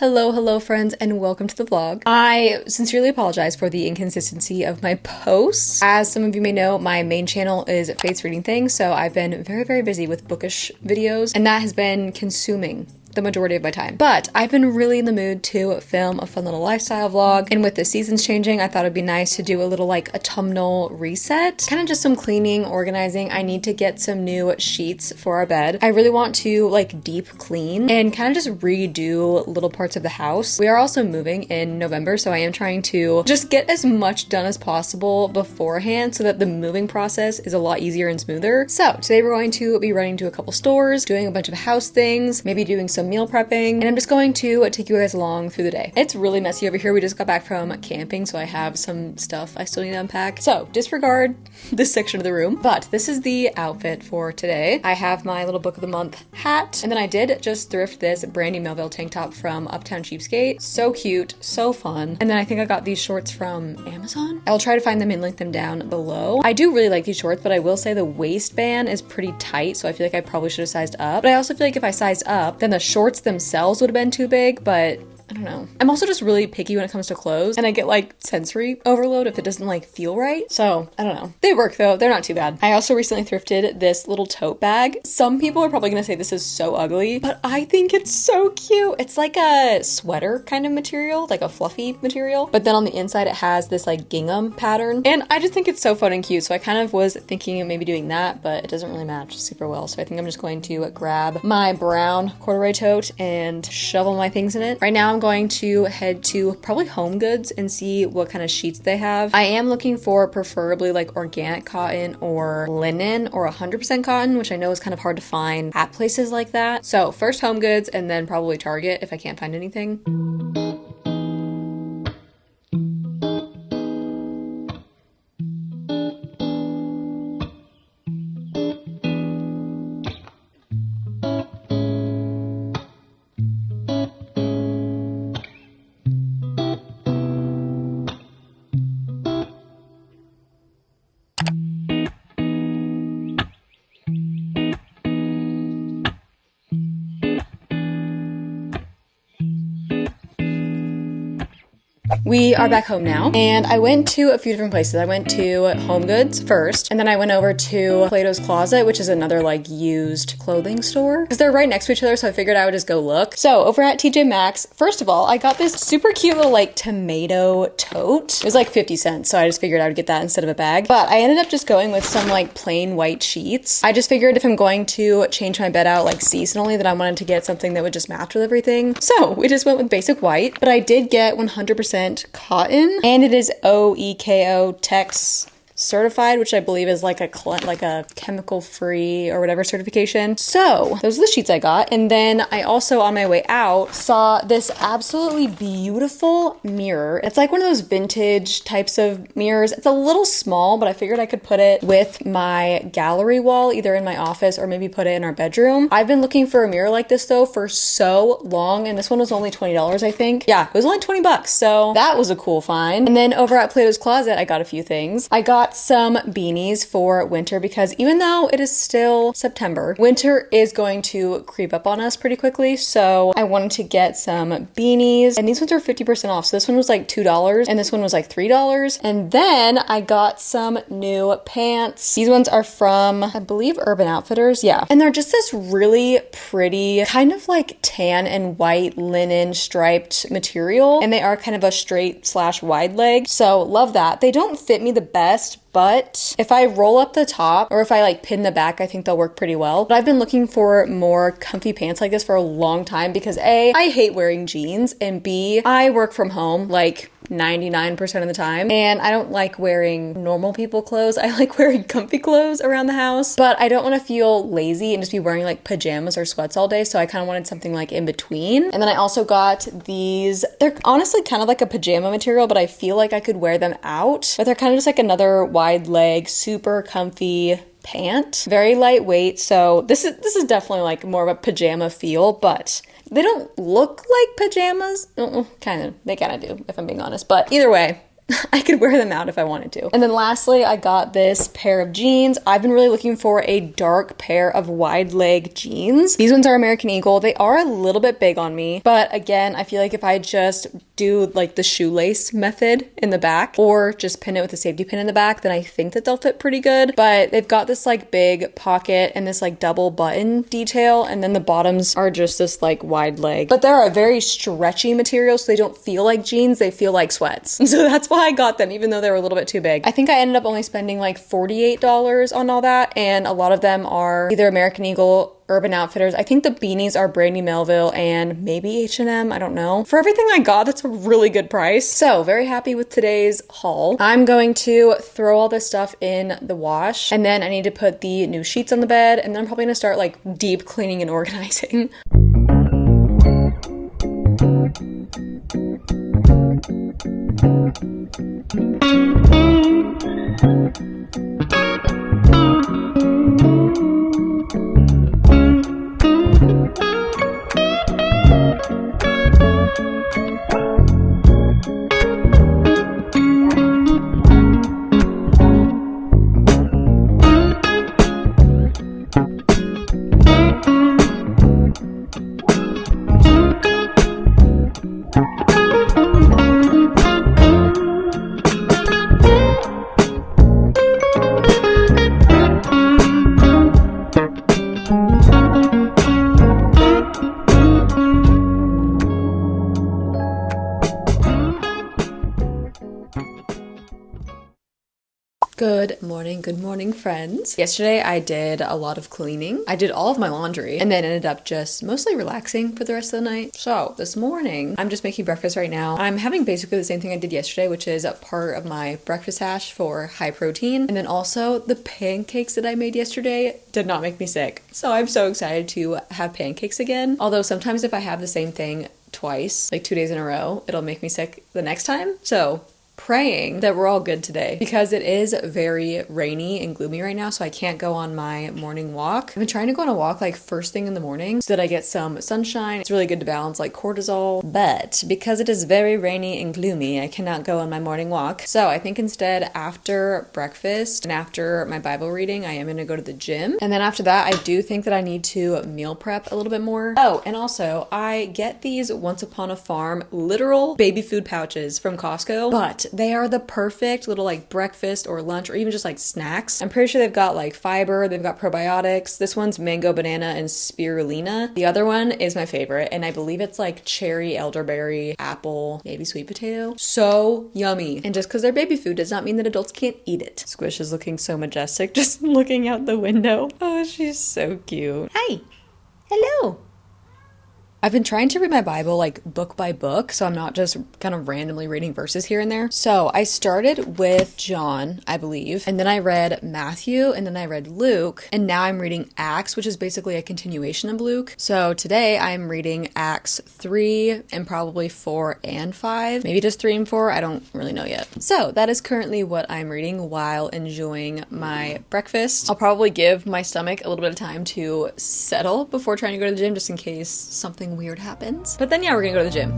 Hello friends, and welcome to the vlog. I sincerely apologize for the inconsistency of my posts. As some of you may know, my main channel is Faith's Reading Thing, so I've been very busy with bookish videos, and that has been consuming the majority of my time. But I've been really in the mood to film a fun little lifestyle vlog, and with the seasons changing, I thought it'd be nice to do a little like autumnal reset. Kind of just some cleaning, organizing. I need to get some new sheets for our bed. I really want to like deep clean and kind of just redo little parts of the house. We are also moving in November, so I am trying to just get as much done as possible beforehand so that the moving process is a lot easier and smoother. So today we're going to be running to a couple stores, doing a bunch of house things, maybe doing some meal prepping, and I'm just going to take you guys along through the day. It's really messy over here. We just got back from camping, so I have some stuff I still need to unpack. So disregard this section of the room, but this is the outfit for today. I have my little book of the month hat, and then I did just thrift this Brandy Melville tank top from Uptown Cheapskate. So cute, so fun. And then I think I got these shorts from Amazon. I'll try to find them and link them down below. I do really like these shorts, but I will say the waistband is pretty tight, so I feel like I probably should have sized up. But I also feel like if I sized up, then the shorts themselves would have been too big, but I don't know. I'm also just really picky when it comes to clothes, and I get like sensory overload if it doesn't like feel right. So I don't know. They work though. They're not too bad. I also recently thrifted this little tote bag. Some people are probably gonna say this is so ugly, but I think it's so cute. It's like a sweater kind of material, like a fluffy material, but then on the inside it has this like gingham pattern, and I just think it's so fun and cute. So I kind of was thinking of maybe doing that, but it doesn't really match super well. So I think I'm just going to grab my brown corduroy tote and shovel my things in it. Right now I'm going to head to probably Home Goods and see what kind of sheets they have. I am looking for preferably like organic cotton or linen or 100% cotton, which I know is kind of hard to find at places like that. So first Home Goods and then probably Target if I can't find anything. We are back home now, and I went to a few different places. I went to Home Goods first, and then I went over to Plato's Closet, which is another like used clothing store, because they're right next to each other, so I figured I would just go look. So over at TJ Maxx, first of all, I got this super cute little like tomato tote. It was like 50 cents, so I just figured I would get that instead of a bag. But I ended up just going with some like plain white sheets. I just figured if I'm going to change my bed out like seasonally, that I wanted to get something that would just match with everything. So we just went with basic white, but I did get 100% cotton, and it is OEKO Tex certified, which I believe is like a chemical free or whatever certification. So those are the sheets I got. And then I also on my way out saw this absolutely beautiful mirror. It's like one of those vintage types of mirrors. It's a little small, but I figured I could put it with my gallery wall, either in my office or maybe put it in our bedroom. I've been looking for a mirror like this though for so long, and this one was only $20, I think. Yeah, it was only 20 bucks. So that was a cool find. And then over at Plato's Closet, I got a few things. I got some beanies for winter, because even though it is still September, winter is going to creep up on us pretty quickly. So I wanted to get some beanies, and these ones are 50% off. So this one was like $2 and this one was like $3. And then I got some new pants. These ones are from, I believe, Urban Outfitters. Yeah. And they're just this really pretty kind of like tan and white linen striped material. And they are kind of a straight / wide leg. So love that. They don't fit me the best, but if I roll up the top or if I like pin the back, I think they'll work pretty well. But I've been looking for more comfy pants like this for a long time because A, I hate wearing jeans, and B, I work from home like 99% of the time, and I don't like wearing normal people clothes. I like wearing comfy clothes around the house, but I don't want to feel lazy and just be wearing like pajamas or sweats all day, so I kind of wanted something like in between. And then I also got these. They're honestly kind of like a pajama material, but I feel like I could wear them out, but they're kind of just like another wide leg, super comfy pant, very lightweight. So this is definitely like more of a pajama feel, but they don't look like pajamas. They kind of do, if I'm being honest. But either way, I could wear them out if I wanted to. And then lastly, I got this pair of jeans. I've been really looking for a dark pair of wide leg jeans. These ones are American Eagle. They are a little bit big on me, but again, I feel like if I just do like the shoelace method in the back or just pin it with a safety pin in the back, then I think that they'll fit pretty good. But they've got this like big pocket and this like double button detail, and then the bottoms are just this like wide leg. But they're a very stretchy material, so they don't feel like jeans, they feel like sweats. So that's why I got them, even though they were a little bit too big. I think I ended up only spending like $48 on all that, and a lot of them are either American Eagle, Urban Outfitters. I think the beanies are Brandy Melville and maybe H&M, I don't know. For everything I got, that's a really good price. So very happy with today's haul. I'm going to throw all this stuff in the wash, and then I need to put the new sheets on the bed, and then I'm probably gonna start like deep cleaning and organizing. Good morning, friends. Yesterday I did a lot of cleaning. I did all of my laundry and then ended up just mostly relaxing for the rest of the night. So this morning, I'm just making breakfast right now. I'm having basically the same thing I did yesterday, which is a part of my breakfast hash for high protein. And then also the pancakes that I made yesterday did not make me sick. So I'm so excited to have pancakes again. Although sometimes if I have the same thing twice, like 2 days in a row, it'll make me sick the next time. So praying that we're all good today, because it is very rainy and gloomy right now, so I can't go on my morning walk. I've been trying to go on a walk like first thing in the morning so that I get some sunshine. It's really good to balance like cortisol, but because it is very rainy and gloomy, I cannot go on my morning walk. So I think instead after breakfast and after my Bible reading, I am going to go to the gym. And then after that, I do think that I need to meal prep a little bit more. Oh, and also I get these Once Upon a Farm literal baby food pouches from Costco, but they are the perfect little like breakfast or lunch or even just like snacks. I'm pretty sure they've got like fiber, they've got probiotics. This one's mango, banana, and spirulina. The other one is my favorite, and I believe it's like cherry, elderberry, apple, maybe sweet potato. So yummy. And just because they're baby food does not mean that adults can't eat it. Squish is looking so majestic just looking out the window. Oh, she's so cute. Hi. Hello. I've been trying to read my Bible like book by book, so I'm not just kind of randomly reading verses here and there. So I started with John, I believe, and then I read Matthew, and then I read Luke, and now I'm reading Acts, which is basically a continuation of Luke. So today I'm reading Acts 3 and probably 4 and 5, maybe just 3 and 4, I don't really know yet. So that is currently what I'm reading while enjoying my breakfast. I'll probably give my stomach a little bit of time to settle before trying to go to the gym, just in case something weird happens. But then yeah, we're gonna go to the gym.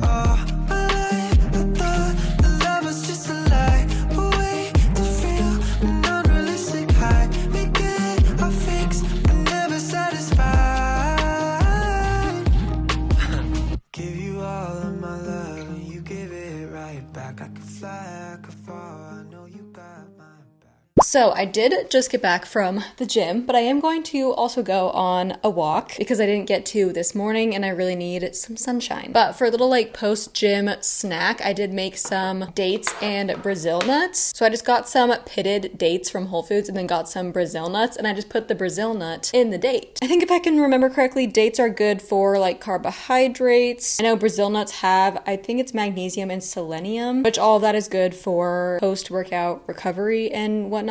Give you all of my love and you give it right back. I could fly, I could fall, I know you got my back. So I did just get back from the gym, but I am going to also go on a walk because I didn't get to this morning and I really need some sunshine. But for a little like post-gym snack, I did make some dates and Brazil nuts. So I just got some pitted dates from Whole Foods and then got some Brazil nuts, and I just put the Brazil nut in the date. I think if I can remember correctly, dates are good for like carbohydrates. I know Brazil nuts have, I think it's magnesium and selenium, which all of that is good for post-workout recovery and whatnot.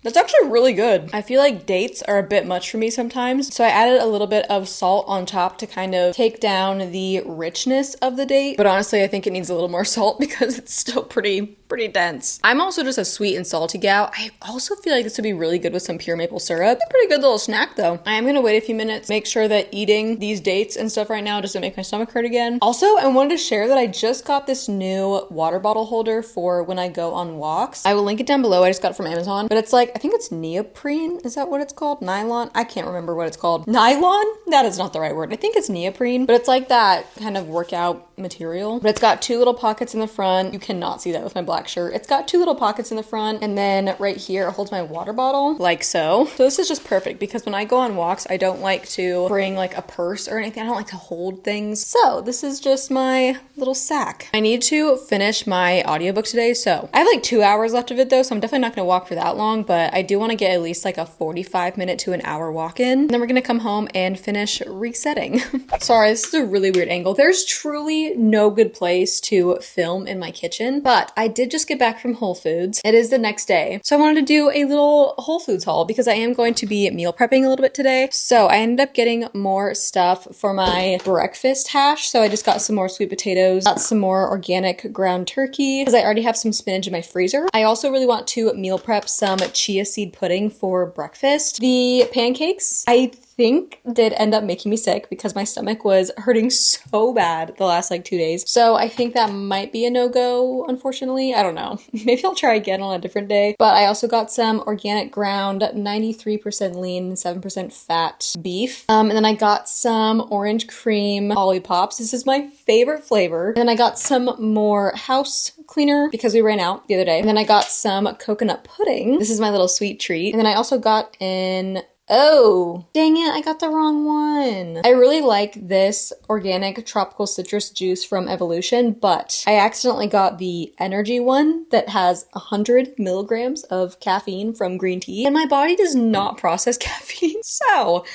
That's actually really good. I feel like dates are a bit much for me sometimes, so I added a little bit of salt on top to kind of take down the richness of the date. But honestly, I think it needs a little more salt because it's still pretty dense. I'm also just a sweet and salty gal. I also feel like this would be really good with some pure maple syrup. It's a pretty good little snack though. I am gonna wait a few minutes, make sure that eating these dates and stuff right now doesn't make my stomach hurt again. Also, I wanted to share that I just got this new water bottle holder for when I go on walks. I will link it down below. I just got it from Amazon, but it's like, I think it's neoprene. Is that what it's called? Nylon? I can't remember what it's called. Nylon? That is not the right word. I think it's neoprene, but it's like that kind of workout material. But it's got two little pockets in the front. You cannot see that with my black shirt. It's got two little pockets in the front, and then right here it holds my water bottle, like so. So this is just perfect because when I go on walks, I don't like to bring like a purse or anything. I don't like to hold things. So this is just my little sack. I need to finish my audiobook today, so I have like 2 hours left of it though, so I'm definitely not gonna walk for that long, but I do want to get at least like a 45-minute to an hour walk in. And then we're gonna come home and finish resetting. Sorry, this is a really weird angle. There's truly no good place to film in my kitchen, but I did just get back from Whole Foods. It is the next day, so I wanted to do a little Whole Foods haul because I am going to be meal prepping a little bit today. So I ended up getting more stuff for my breakfast hash. So I just got some more sweet potatoes, got some more organic ground turkey because I already have some spinach in my freezer. I also really want to meal prep some chia seed pudding for breakfast. The pancakes, I think did end up making me sick because my stomach was hurting so bad the last like 2 days. So I think that might be a no-go, unfortunately. I don't know. Maybe I'll try again on a different day. But I also got some organic ground, 93% lean, 7% fat beef. And then I got some orange cream lollipops. This is my favorite flavor. And then I got some more house cleaner because we ran out the other day. And then I got some coconut pudding. This is my little sweet treat. And then I also got in oh, dang it, I got the wrong one. I really like this organic tropical citrus juice from Evolution, but I accidentally got the energy one that has 100 milligrams of caffeine from green tea, and my body does not process caffeine, so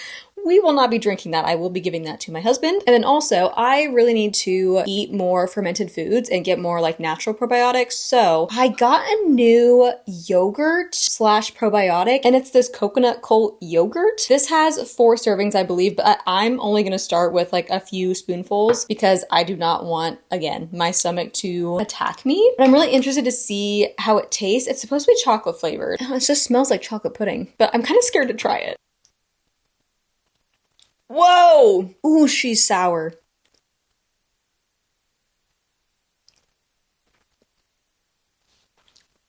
we will not be drinking that. I will be giving that to my husband. And then also, I really need to eat more fermented foods and get more like natural probiotics. So I got a new yogurt slash probiotic, and it's this coconut colt yogurt. This has 4 servings, I believe, but I'm only gonna start with like a few spoonfuls because I do not want, again, my stomach to attack me. But I'm really interested to see how it tastes. It's supposed to be chocolate flavored. It just smells like chocolate pudding, but I'm kind of scared to try it. Whoa! Ooh, she's sour.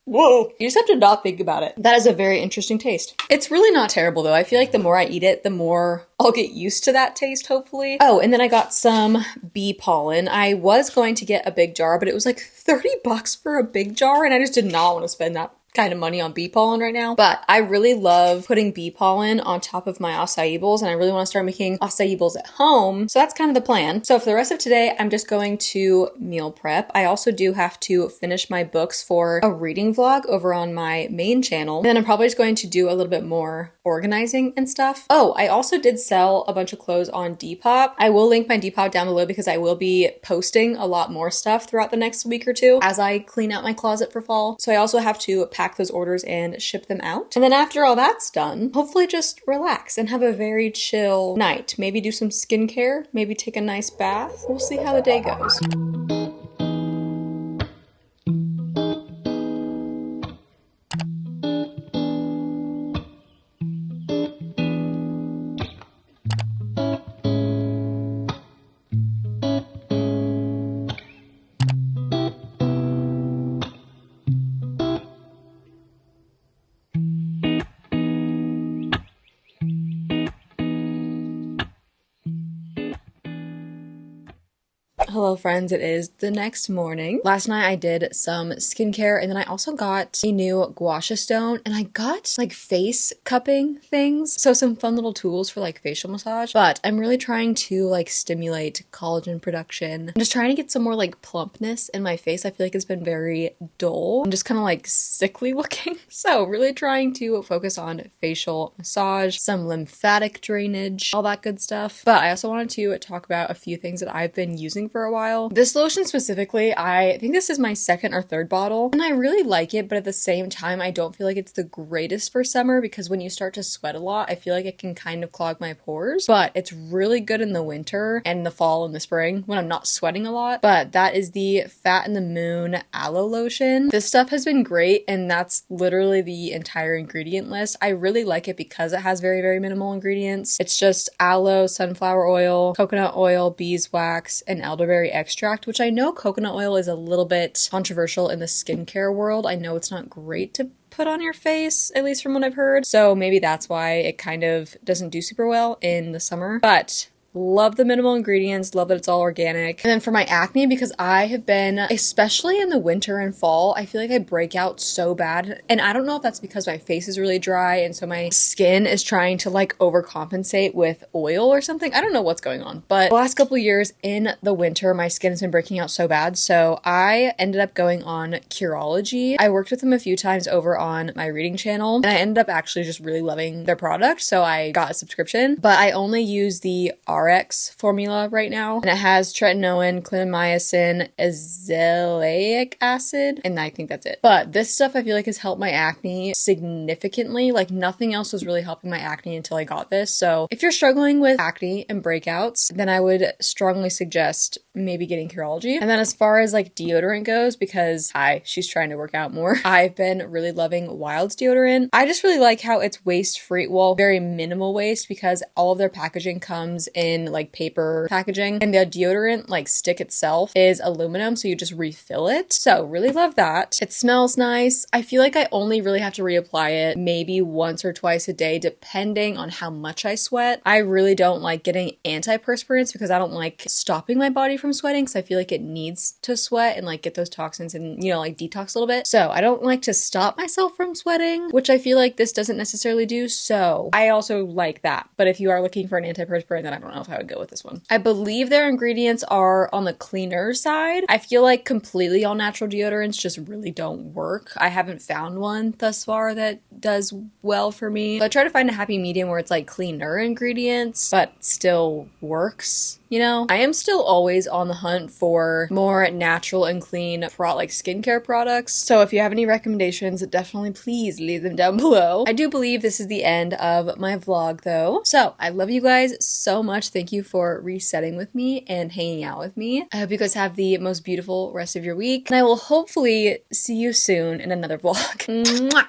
Whoa. You just have to not think about it. That is a very interesting taste. It's really not terrible though. I feel like the more I eat it, the more I'll get used to that taste, hopefully. Oh, and then I got some bee pollen. I was going to get a big jar, but it was like 30 bucks for a big jar, and I just did not want to spend that kind of money on bee pollen right now. But I really love putting bee pollen on top of my acai bowls, and I really want to start making acai bowls at home. So that's kind of the plan. So for the rest of today, I'm just going to meal prep. I also do have to finish my books for a reading vlog over on my main channel. And then I'm probably just going to do a little bit more organizing and stuff. Oh, I also did sell a bunch of clothes on Depop. I will link my Depop down below because I will be posting a lot more stuff throughout the next week or two as I clean out my closet for fall. So I also have to pack those orders and ship them out. And then after all that's done, hopefully just relax and have a very chill night. Maybe do some skincare, maybe take a nice bath. We'll see how the day goes. Hello friends, it is the next morning. Last night I did some skincare, and then I also got a new gua sha stone, and I got like face cupping things. So some fun little tools for like facial massage, but I'm really trying to like stimulate collagen production. I'm just trying to get some more like plumpness in my face. I feel like it's been very dull and just kind of like sickly looking. So really trying to focus on facial massage, some lymphatic drainage, all that good stuff. But I also wanted to talk about a few things that I've been using for for a while. This lotion specifically, I think this is my second or third bottle, and I really like it, but at the same time, I don't feel like it's the greatest for summer because when you start to sweat a lot, I feel like it can kind of clog my pores, but it's really good in the winter and the fall and the spring when I'm not sweating a lot. But that is the Fat in the Moon Aloe Lotion. This stuff has been great, and that's literally the entire ingredient list. I really like it because it has very, very minimal ingredients. It's just aloe, sunflower oil, coconut oil, beeswax, and elderberry extract, which I know coconut oil is a little bit controversial in the skincare world. I know it's not great to put on your face, at least from what I've heard. So maybe that's why it kind of doesn't do super well in the summer. But love the minimal ingredients, love that it's all organic. And then for my acne, because I have been, especially in the winter and fall, I feel like I break out so bad. And I don't know if that's because my face is really dry and so my skin is trying to like overcompensate with oil or something. I don't know what's going on. But the last couple of years in the winter, my skin has been breaking out so bad. So I ended up going on Curology. I worked with them a few times over on my reading channel, and I ended up actually just really loving their product. So I got a subscription, but I only use the RX formula right now, and it has tretinoin, clindamycin, azelaic acid, and I think that's it. But this stuff I feel like has helped my acne significantly. Like nothing else was really helping my acne until I got this. So if you're struggling with acne and breakouts, then I would strongly suggest maybe getting Curology. And then as far as like deodorant goes, because she's trying to work out more, I've been really loving Wild's deodorant. I just really like how it's waste free, well, very minimal waste, because all of their packaging comes in like paper packaging, and the deodorant like stick itself is aluminum, so you just refill it. So really love that. It smells nice. I feel like I only really have to reapply it maybe once or twice a day depending on how much I sweat. I really don't like getting antiperspirants because I don't like stopping my body from sweating, because I feel like it needs to sweat and like get those toxins and, you know, like detox a little bit. So I don't like to stop myself from sweating, which I feel like this doesn't necessarily do. So I also like that. But if you are looking for an antiperspirant, then I don't know if I would go with this one. I believe their ingredients are on the cleaner side. I feel like completely all natural deodorants just really don't work. I haven't found one thus far that does well for me. So I try to find a happy medium where it's like cleaner ingredients, but still works. You know, I am still always on the hunt for more natural and clean like skincare products. So if you have any recommendations, definitely please leave them down below. I do believe this is the end of my vlog though. So I love you guys so much. Thank you for resetting with me and hanging out with me. I hope you guys have the most beautiful rest of your week, and I will hopefully see you soon in another vlog. Mwah!